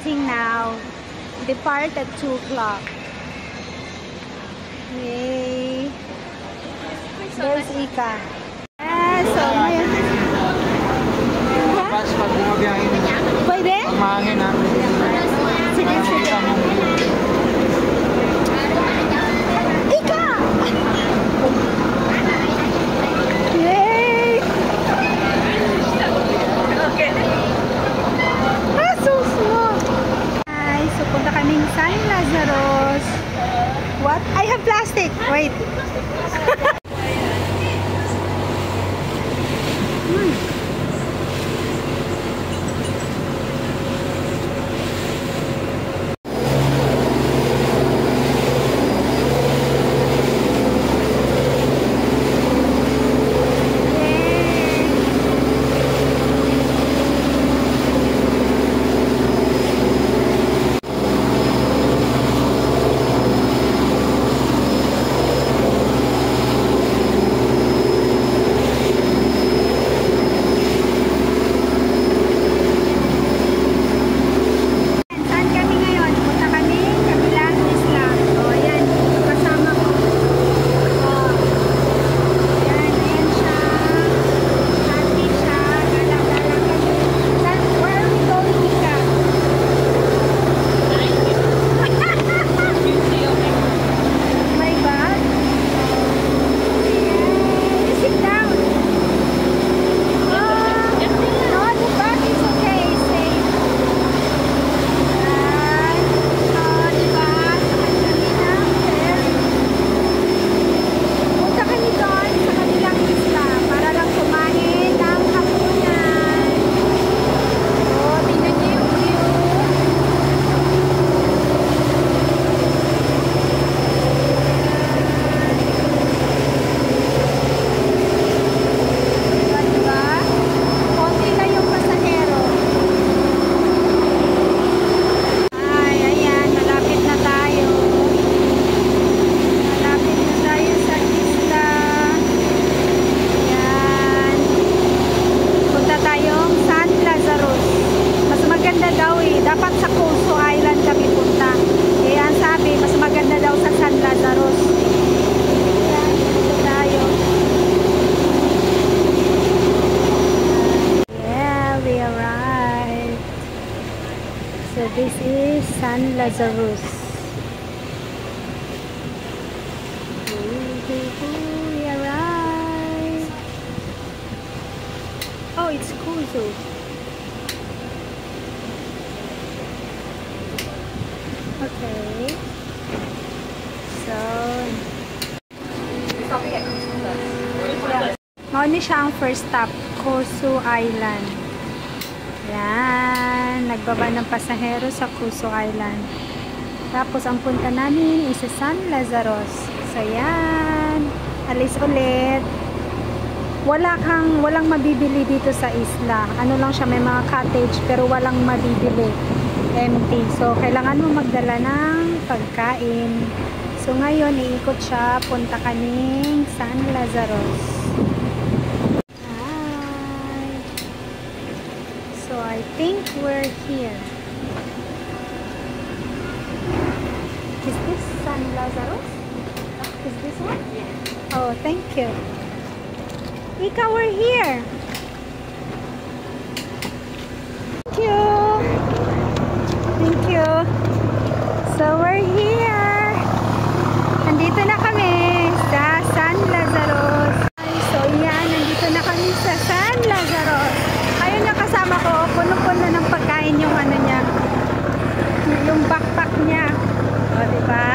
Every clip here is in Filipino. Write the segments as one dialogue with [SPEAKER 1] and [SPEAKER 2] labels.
[SPEAKER 1] leaving now. Depart at 2 o'clock. Yay! There's Ika. So may...
[SPEAKER 2] Pas pag bumabiyahe niya.
[SPEAKER 1] Pwede?
[SPEAKER 2] Mahangin ha.
[SPEAKER 1] Sige, sige. Ika! Yay! Okay. Ah, so small. Hi, so punta kaming San Lazaros. What? I have plastic. Wait. This is San Lazaros. We arrived. Oh, it's Kuzo. Okay. So, Mauni siya ang first stop, Kuzo Island. Yan, nagbaba ng pasahero sa Kuzo Island. Tapos ang punta namin is sa San Lazaros. So yan, alis ulit. Walang mabibili dito sa isla. Ano lang siya, may mga cottage pero walang mabibili. Empty. So kailangan mo magdala ng pagkain. So ngayon iikot siya, punta kaming San Lazaros. I think we're here. Is this San Lazaros? Is this one? Yeah. Oh, thank you. Ika, we're here. Thank you. Thank you. So we're here. Nandito na kami sa San Lazaros. So yan, nandito na kami sa San Lazaros. Ayun na kasama ko, puno-puno ng pagkain yung ano niya, yung backpack niya. O, diba?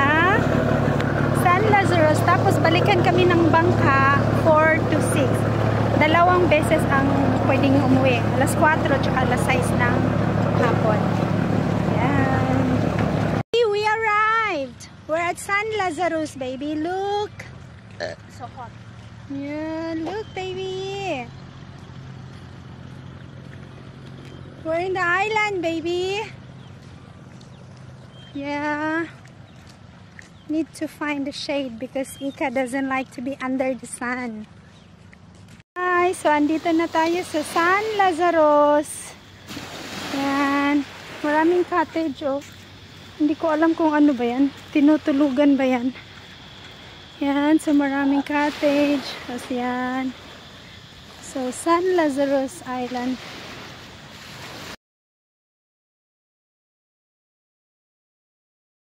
[SPEAKER 1] San Lazaros. Tapos balikan kami ng bangka 4 to 6. Dalawang beses ang pwedeng umuwi. Alas 4 tsaka alas 6 ng hapon. Yan. We arrived. We're at San Lazaros, baby. Look. So hot. Yeah, look, baby. We're in the island, baby. Yeah. Need to find the shade because Ika doesn't like to be under the sun. Hi, so andito na tayo sa San Lazaros. Yan. maraming cottage, oh. Hindi ko alam kung ano ba yan. Tinutulugan ba yan? Yan, so maraming cottage. Tapos yan. So, San Lazarus Island.